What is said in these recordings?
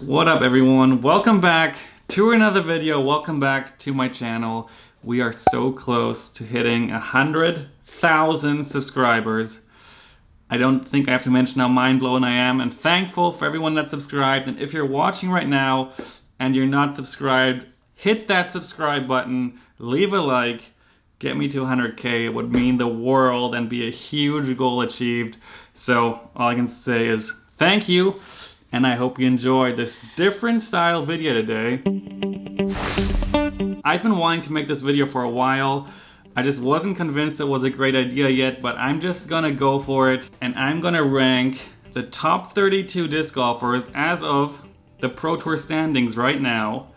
What up everyone? Welcome back to another video. Welcome back to my channel. We are so close to hitting 100,000 subscribers. I don't think I have to mention how mind-blowing I am and thankful for everyone that's subscribed. And if you're watching right now and you're not subscribed, hit that subscribe button, leave a like, get me to 100K. It would mean the world and be a huge goal achieved. So all I can say is thank you. And I hope you enjoyed this different style video today. I've been wanting to make this video for a while. I just wasn't convinced it was a great idea yet, but I'm just gonna go for it. And I'm gonna rank the top 32 disc golfers as of the Pro Tour standings right now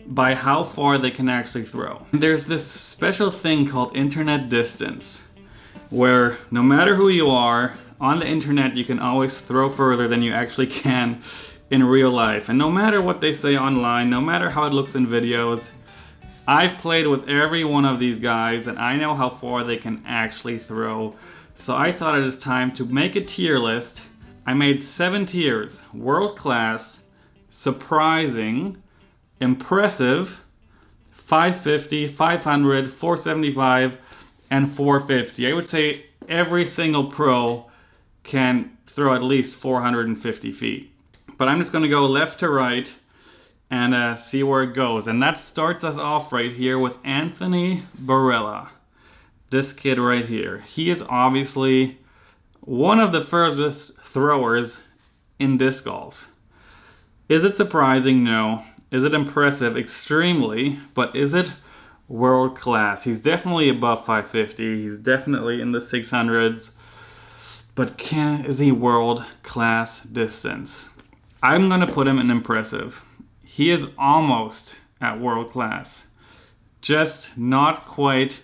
by how far they can actually throw. There's this special thing called internet distance, where no matter who you are, on the internet you can always throw further than you actually can in real life. And no matter what they say online, no matter how it looks in videos, I've played with every one of these guys and I know how far they can actually throw. So I thought it is time to make a tier list. I made 7 tiers: world class, surprising, impressive, 550, 500, 475, and 450. I would say every single pro can throw at least 450 feet. But I'm just going to go left to right and see where it goes. And that starts us off right here with Anthony Barrella. This kid right here. He is obviously one of the furthest throwers in disc golf. Is it surprising? No. Is it impressive? Extremely. But is it world class? He's definitely above 550. He's definitely in the 600s. But is he world class distance? I'm gonna put him in impressive. He is almost at world class. Just not quite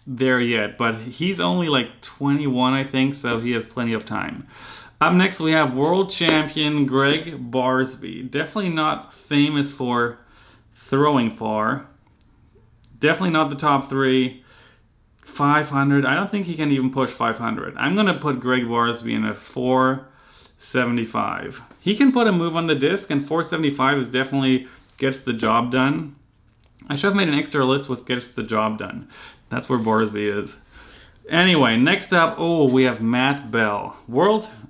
there yet, but he's only like 21, I think, so he has plenty of time. Up next we have world champion Greg Barsby. Definitely not famous for throwing far. Definitely not the top 3. 500, I don't think he can even push 500. I'm gonna put Greg Barsby in a 475. He can put a move on the disc, and 475 is definitely gets the job done. I should have made an extra list with gets the job done. That's where Barsby is. Anyway, next up, we have Matt Bell.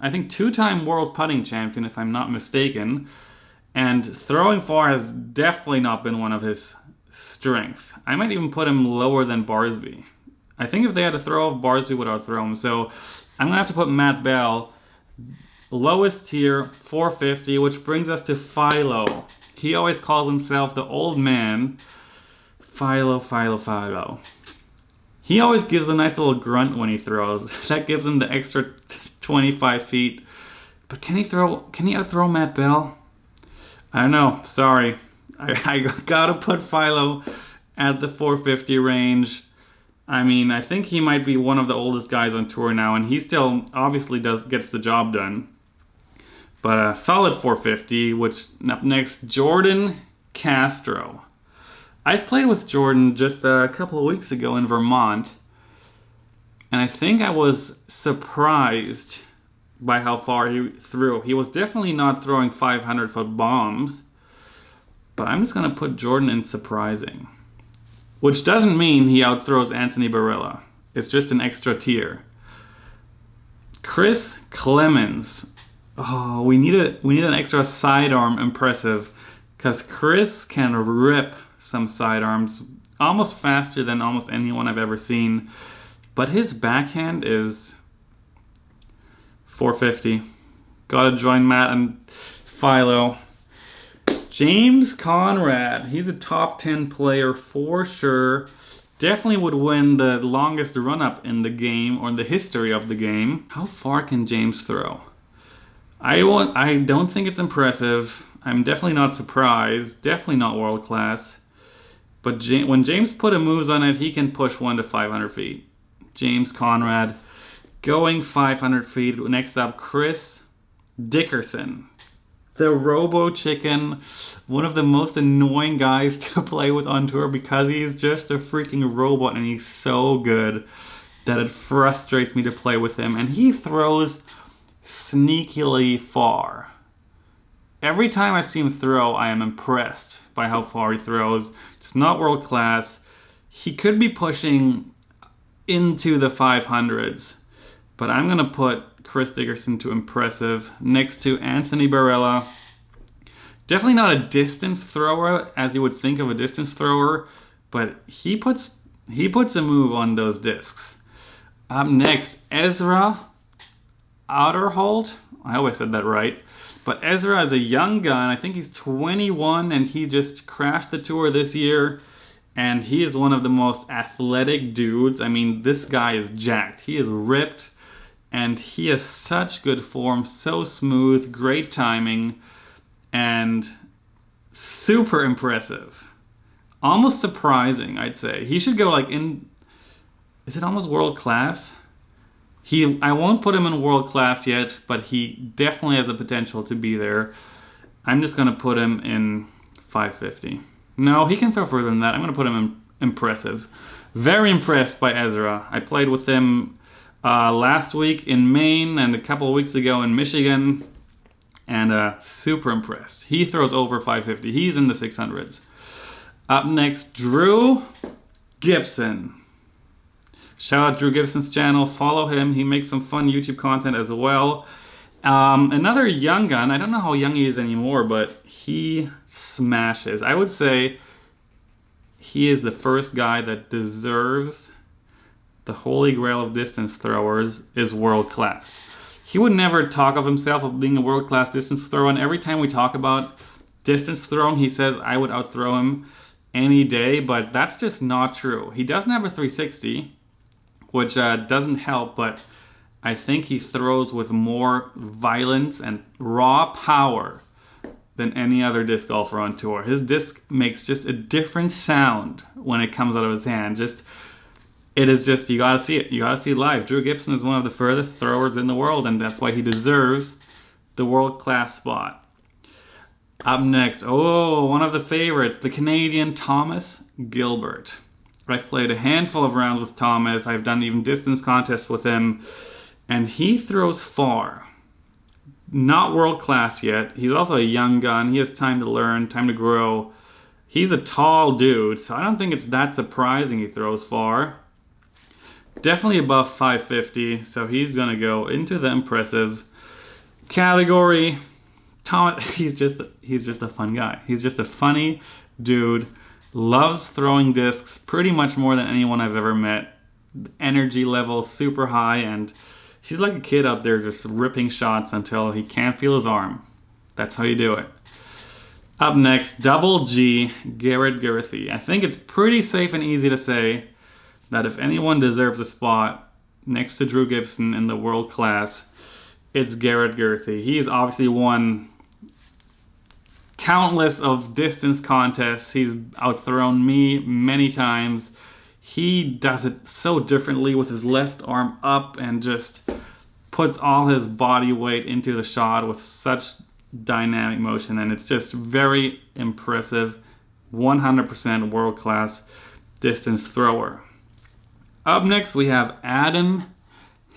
I think 2-time world putting champion, if I'm not mistaken. And throwing far has definitely not been one of his strengths. I might even put him lower than Barsby. I think if they had to throw, Barsby would outthrow him. So I'm going to have to put Matt Bell lowest tier, 450, which brings us to Philo. He always calls himself the old man. Philo. He always gives a nice little grunt when he throws. That gives him the extra 25 feet. But can he outthrow Matt Bell? I don't know. Sorry. I gotta put Philo at the 450 range. I mean, I think he might be one of the oldest guys on tour now, and he still obviously gets the job done. But a solid 450, which up next, Jordan Castro. I've played with Jordan just a couple of weeks ago in Vermont, and I think I was surprised by how far he threw. He was definitely not throwing 500-foot bombs, but I'm just going to put Jordan in surprising. Which doesn't mean he outthrows Anthony Barrella. It's just an extra tier. Chris Clemons. Oh, we need an extra sidearm impressive, because Chris can rip some sidearms almost faster than almost anyone I've ever seen. But his backhand is 450. Gotta join Matt and Philo. James Conrad, he's a top 10 player for sure. Definitely would win the longest run-up in the game, or in the history of the game. How far can James throw? I don't think it's impressive. I'm definitely not surprised. Definitely not world class. But when James put a moves on it, he can push 1 to 500 feet. James Conrad going 500 feet. Next up, Chris Dickerson. The Robo Chicken, one of the most annoying guys to play with on tour because he's just a freaking robot and he's so good that it frustrates me to play with him. And he throws sneakily far. every time I see him throw, I am impressed by how far he throws. It's not world class. He could be pushing into the 500s, but I'm going to put Chris Dickerson to impressive next to Anthony Barrella. Definitely not a distance thrower as you would think of a distance thrower, but he puts a move on those discs. Up next, Ezra Otterholt. I always said that right. But Ezra is a young gun. I think he's 21 and he just crashed the tour this year. And he is one of the most athletic dudes. I mean, this guy is jacked. He is ripped and he has such good form, so smooth, great timing, and super impressive. Almost surprising, I'd say. He should go like in, is it almost world class? I won't put him in world class yet, but he definitely has the potential to be there. I'm just going to put him in 550. No, he can throw further than that. I'm going to put him in impressive. Very impressed by Ezra. I played with him last week in Maine and a couple of weeks ago in Michigan, and super impressed. He throws over 550. He's in the 600s. Up next, Drew Gibson. Shout out Drew Gibson's channel. Follow him. He makes some fun YouTube content as well. Another young gun. I don't know how young he is anymore, but he smashes. I would say he is the first guy that deserves the holy grail of distance throwers is world class. He would never talk of himself of being a world class distance thrower, and every time we talk about distance throwing, he says I would outthrow him any day, but that's just not true. He doesn't have a 360, which doesn't help, but I think he throws with more violence and raw power than any other disc golfer on tour. His disc makes just a different sound when it comes out of his hand. It is just, you gotta see it. You gotta see it live. Drew Gibson is one of the furthest throwers in the world, and that's why he deserves the world-class spot. Up next, one of the favorites, the Canadian Thomas Gilbert. I've played a handful of rounds with Thomas. I've done even distance contests with him, and he throws far. Not world class yet. He's also a young gun. He has time to learn, time to grow. He's a tall dude, so I don't think it's that surprising he throws far. Definitely above 550, so he's gonna go into the impressive category. Thomas, he's just a fun guy. He's just a funny dude. Loves throwing discs pretty much more than anyone I've ever met. Energy level super high, and he's like a kid out there just ripping shots until he can't feel his arm. That's how you do it. Up next, Double G, Garrett Gerthy. I think it's pretty safe and easy to say that if anyone deserves a spot next to Drew Gibson in the world class, it's Garrett Gerthy. He's obviously won countless of distance contests. He's outthrown me many times. He does it so differently with his left arm up and just puts all his body weight into the shot with such dynamic motion, and it's just very impressive. 100% world-class distance thrower. Up next we have Adam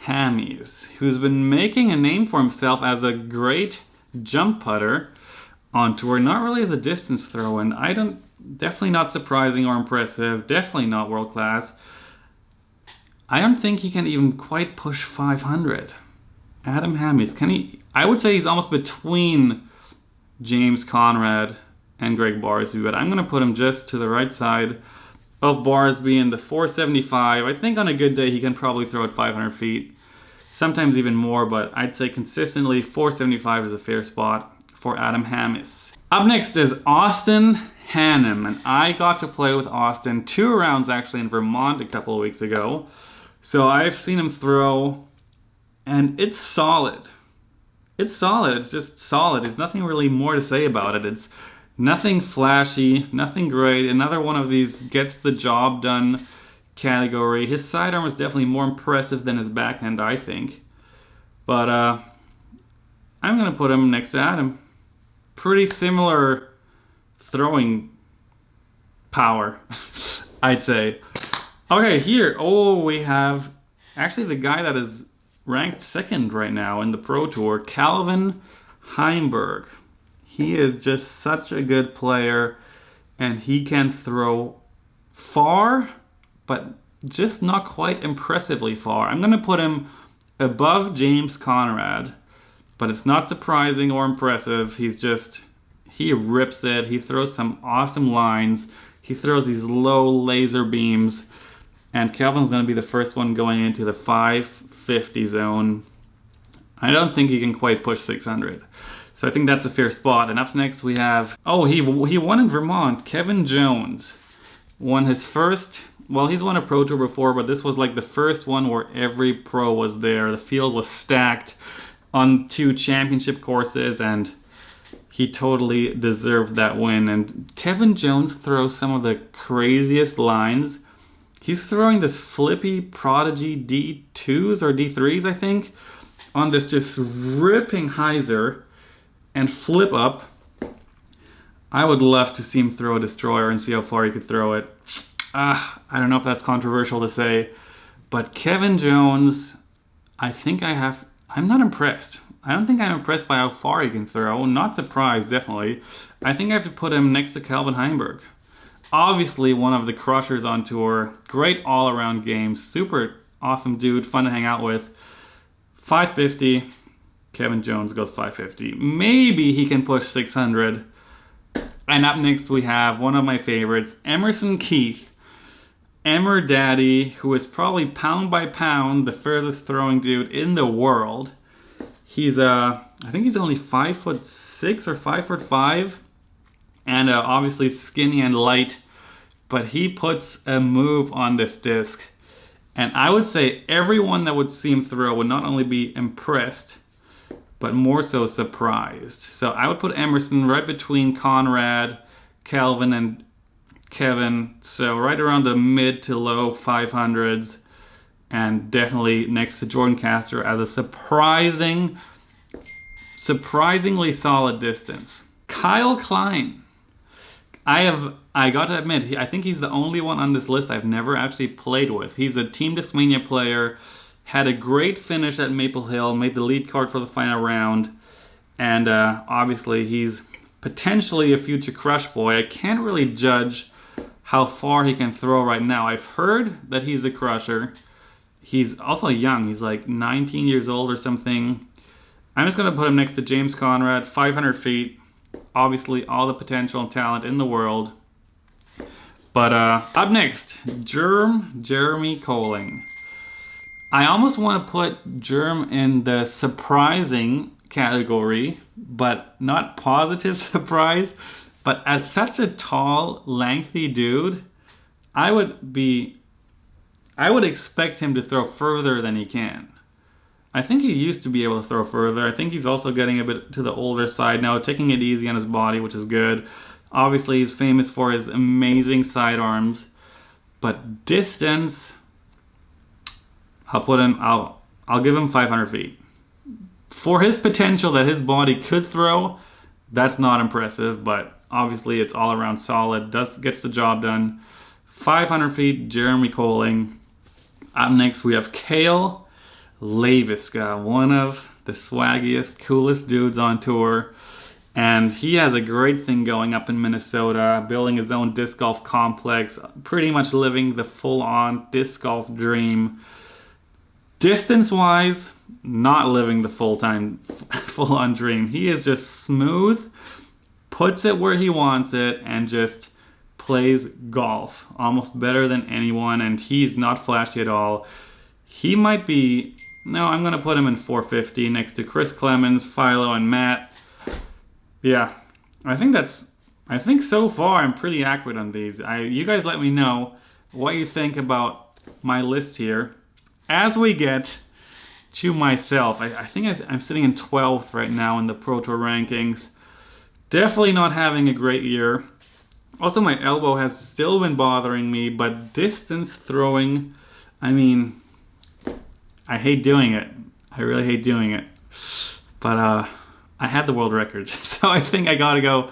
Hammys, who's been making a name for himself as a great jump putter on tour, not really as a distance throw, and definitely not surprising or impressive, definitely not world class. I don't think he can even quite push 500. Adam Hammys, can he? I would say he's almost between James Conrad and Greg Barsby, but I'm going to put him just to the right side of Barsby in the 475. I think on a good day he can probably throw at 500 feet, sometimes even more, but I'd say consistently 475 is a fair spot for Adam Hammys. Up next is Austin Hannam, and I got to play with Austin 2 rounds actually in Vermont a couple of weeks ago. So I've seen him throw, and it's solid. It's solid, it's just solid. There's nothing really more to say about it. It's nothing flashy, nothing great. Another one of these gets the job done category. His sidearm is definitely more impressive than his backhand, I think. But I'm gonna put him next to Adam. Pretty similar throwing power, I'd say. Okay, here, we have actually the guy that is ranked 2nd right now in the Pro Tour, Calvin Heinberg. He is just such a good player, and he can throw far, but just not quite impressively far. I'm going to put him above James Conrad, but it's not surprising or impressive. He rips it. He throws some awesome lines. He throws these low laser beams, and Kelvin's going to be the first one going into the 550 zone. I don't think he can quite push 600. So I think that's a fair spot. And up next we have, he won in Vermont. Kevin Jones won his first, well, he's won a Pro Tour before, but this was like the first one where every pro was there. The field was stacked on 2 championship courses, and he totally deserved that win. And Kevin Jones throws some of the craziest lines. He's throwing this flippy Prodigy D2s or D3s, I think, on this just ripping hyzer and flip up. I would love to see him throw a destroyer and see how far he could throw it. I don't know if that's controversial to say, but Kevin Jones, I'm not impressed. I don't think I'm impressed by how far he can throw. Not surprised, definitely. I think I have to put him next to Calvin Heinberg. Obviously one of the crushers on tour. Great all-around game. Super awesome dude. Fun to hang out with. 550. Kevin Jones goes 550. Maybe he can push 600. And up next we have one of my favorites, Emerson Keith. Emmer Daddy, who is probably pound by pound the furthest throwing dude in the world. He's I think he's only 5'6" or 5'5", and obviously skinny and light, but he puts a move on this disc. And I would say everyone that would see him throw would not only be impressed, but more so surprised. So I would put Emerson right between Conrad, Calvin, and Kevin. So right around the mid to low 500s. And definitely next to Jordan Castor as a surprisingly solid distance. Kyle Klein. I got to admit, I think he's the only one on this list I've never actually played with. He's a Team Discmania player. Had a great finish at Maple Hill, made the lead card for the final round, and obviously he's potentially a future Crush Boy. I can't really judge how far he can throw right now. I've heard that he's a crusher. He's also young. He's like 19 years old or something. I'm just going to put him next to James Conrad, 500 feet. Obviously all the potential and talent in the world. But up next, Jeremy Colling. I almost want to put Germ in the surprising category, but not positive surprise. But as such a tall, lengthy dude, I would expect him to throw further than he can. I think he used to be able to throw further. I think he's also getting a bit to the older side now, taking it easy on his body, which is good. Obviously, he's famous for his amazing sidearms, but distance, I'll give him 500 feet. For his potential that his body could throw, that's not impressive, but obviously it's all around solid, gets the job done. 500 feet, Jeremy Colling. Up next we have Kale Laviska, one of the swaggiest, coolest dudes on tour. And he has a great thing going up in Minnesota, building his own disc golf complex, pretty much living the full-on disc golf dream. Distance-wise, not living the full-on dream. He is just smooth, puts it where he wants it, and just plays golf almost better than anyone, and he's not flashy at all. He might be... No, I'm going to put him in 450 next to Chris Clemons, Philo, and Matt. Yeah, I think so far I'm pretty accurate on these. You guys let me know what you think about my list here. As we get to myself, I think I'm sitting in 12th right now in the Pro Tour rankings. Definitely not having a great year. Also, my elbow has still been bothering me, but distance throwing, I mean, I hate doing it. I really hate doing it. But I had the world record, so I think I gotta go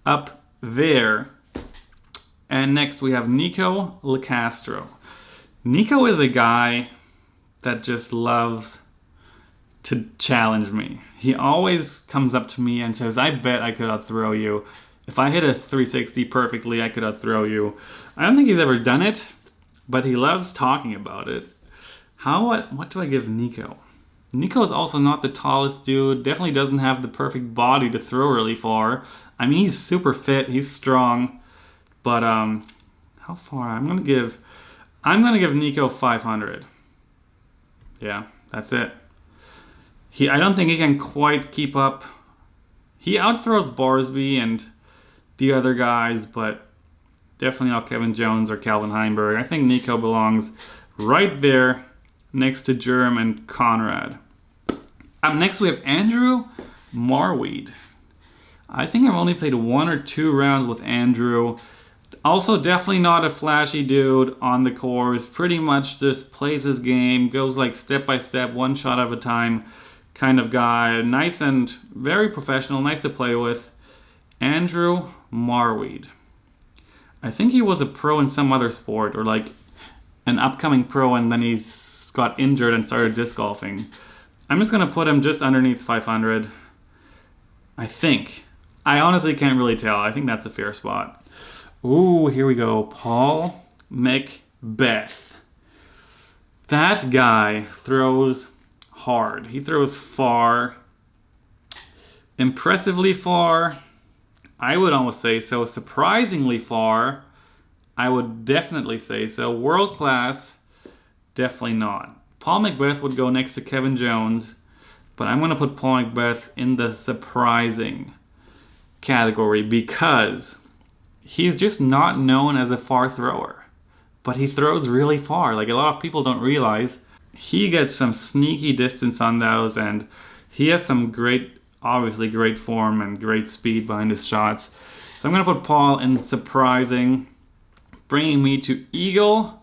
up there. And next we have Nico La Castro. Nico is a guy that just loves to challenge me. He always comes up to me and says, I bet I could outthrow you. If I hit a 360 perfectly, I could outthrow you. I don't think he's ever done it, but he loves talking about it. What do I give Nico? Nico is also not the tallest dude, definitely doesn't have the perfect body to throw really far. I mean, he's super fit, he's strong, but how far? I'm gonna give Nico 500. Yeah, that's it. I don't think he can quite keep up. He outthrows Barsby and the other guys, but definitely not Kevin Jones or Calvin Heinberg. I think Nico belongs right there next to Germ and Conrad. Up next we have Andrew Marweed. I think I've only played 1 or 2 rounds with Andrew. Also definitely not a flashy dude on the course. Pretty much just plays his game, goes like step by step, one shot at a time kind of guy. Nice and very professional, nice to play with. Andrew Marweed. I think he was a pro in some other sport, or like an upcoming pro, and then he's got injured and started disc golfing. I'm just gonna put him just underneath 500. I think. I honestly can't really tell. I think that's a fair spot. Ooh, here we go. Paul McBeth. That guy throws hard. He throws far. Impressively far. I would almost say so. Surprisingly far. I would definitely say so. World class. Definitely not. Paul McBeth would go next to Kevin Jones, but I'm going to put Paul McBeth in the surprising category because he's just not known as a far thrower, but he throws really far. Like a lot of people don't realize, he gets some sneaky distance on those, and he has some obviously great form and great speed behind his shots. So I'm going to put Paul in surprising, bringing me to Eagle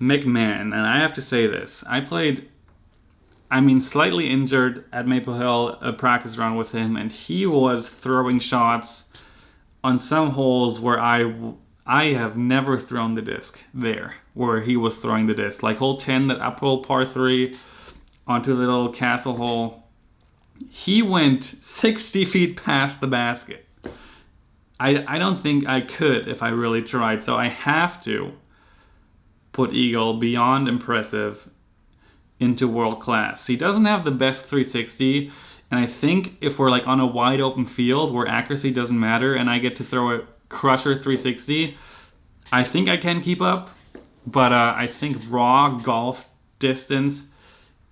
Mcmahon. And I have to say this, slightly injured at Maple Hill, a practice round with him, and he was throwing shots on some holes where I have never thrown the disc there, where he was throwing the disc. Like hole 10, that uphill par 3 onto the little castle hole. He went 60 feet past the basket. I don't think I could if I really tried, so I have to put Eagle beyond impressive into world class. He doesn't have the best 360, and I think if we're like on a wide open field where accuracy doesn't matter and I get to throw a crusher 360, I think I can keep up, but I think raw golf distance,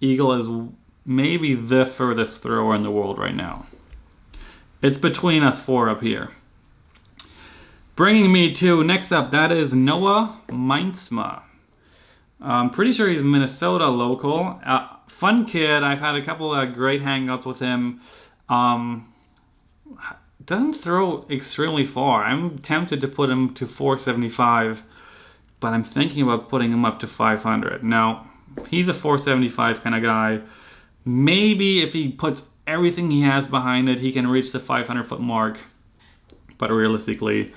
Eagle is maybe the furthest thrower in the world right now. It's between us 4 up here. Bringing me to next up, that is Noah Meintzma. I'm pretty sure he's Minnesota local. Fun kid. I've had a couple of great hangouts with him. Doesn't throw extremely far. I'm tempted to put him to 475, but I'm thinking about putting him up to 500. Now, he's a 475 kind of guy. Maybe if he puts everything he has behind it, he can reach the 500-foot mark. But realistically,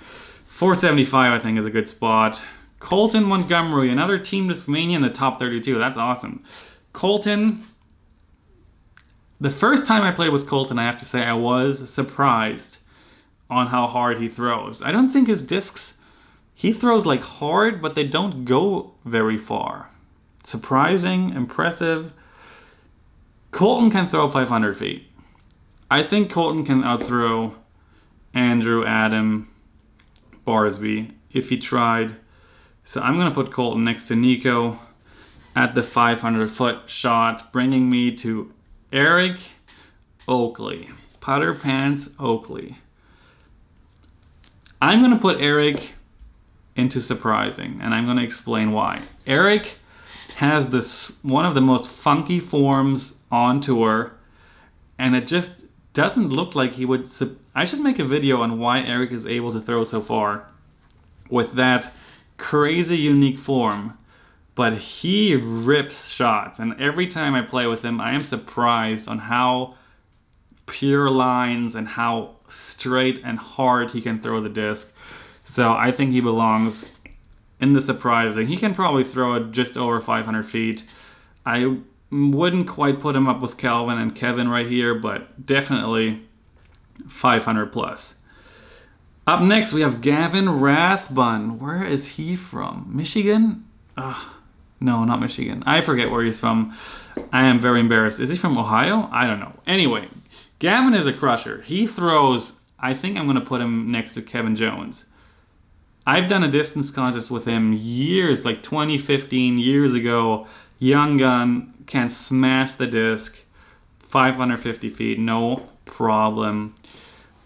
475 I think is a good spot. Colton Montgomery, another Team Discmania in the top 32. That's awesome. Colton, the first time I played with Colton, I have to say I was surprised on how hard he throws. I don't think his discs, he throws like hard, but they don't go very far. Surprising, impressive. Colton can throw 500 feet. I think Colton can outthrow Andrew, Adam, Barsby if he tried. So I'm going to put Colton next to Nico at the 500-foot shot, bringing me to Eric Oakley. Putter Pants Oakley. I'm going to put Eric into surprising, and I'm going to explain why. Eric has this one of the most funky forms on tour, and it just doesn't look like he would... I should make a video on why Eric is able to throw so far with that crazy unique form, but he rips shots, and every time I play with him I am surprised on how pure lines and how straight and hard he can throw the disc. So I think he belongs in the surprising. He can probably throw it just over 500 feet. I Wouldn't quite put him up with Calvin and Kevin right here, but definitely 500 plus. Up next, we have Gavin Rathbun. Where is he from? Michigan? No, not Michigan. I forget where he's from. I am very embarrassed. Is he from Ohio? I don't know. Anyway, Gavin is a crusher. He throws, I think I'm going to put him next to Kevin Jones. I've done a distance contest with him years, like 2015, years ago. Young gun, can smash the disc. 550 feet, no problem.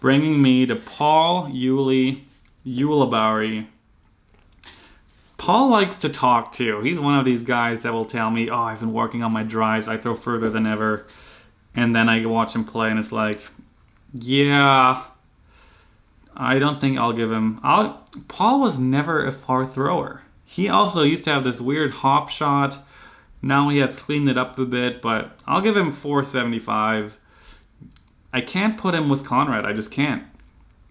Bringing me to Paul, Yuli, Yulibari. Paul likes to talk too. He's one of these guys that will tell me, oh, I've been working on my drives. I throw further than ever. And then I watch him play and it's like, yeah, I don't think I'll give him. Paul was never a far thrower. He also used to have this weird hop shot. Now he has cleaned it up a bit, but I'll give him 475. I can't put him with Conrad. I just can't.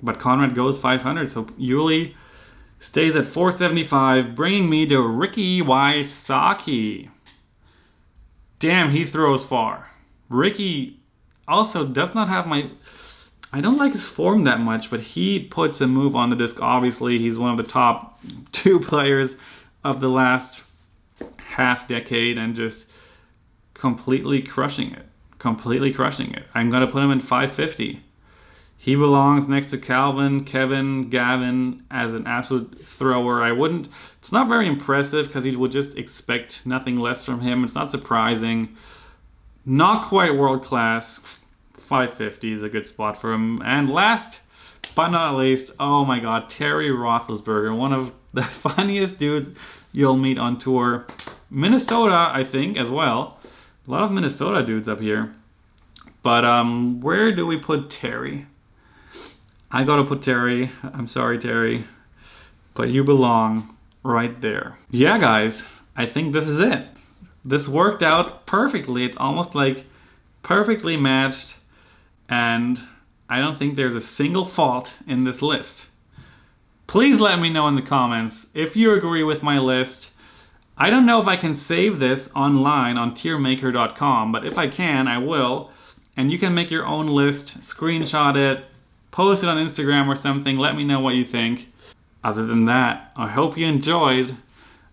But Conrad goes 500, so Yuli stays at 475, bringing me to Ricky Wysocki. Damn, he throws far. Ricky also does not have my... I don't like his form that much, but he puts a move on the disc. Obviously, he's one of the top 2 players of the last half decade and just completely crushing it. Completely crushing it. I'm going to put him in 550. He belongs next to Calvin, Kevin, Gavin as an absolute thrower. It's not very impressive because you would just expect nothing less from him. It's not surprising. Not quite world class. 550 is a good spot for him. And last but not least, oh my god, Terry Roethlisberger, one of the funniest dudes you'll meet on tour. Minnesota, I think, as well. A lot of Minnesota dudes up here. But where do we put Terry? I gotta put Terry. I'm sorry, Terry. But you belong right there. Yeah, guys. I think this is it. This worked out perfectly. It's almost like perfectly matched. And I don't think there's a single fault in this list. Please let me know in the comments if you agree with my list. I don't know if I can save this online on tiermaker.com, but if I can, I will. And you can make your own list, screenshot it, post it on Instagram or something. Let me know what you think. Other than that, I hope you enjoyed.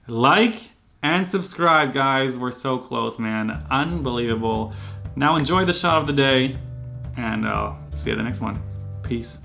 Like and subscribe, guys. We're so close, man. Unbelievable. Now enjoy the shot of the day, and I'll see you at the next one. Peace.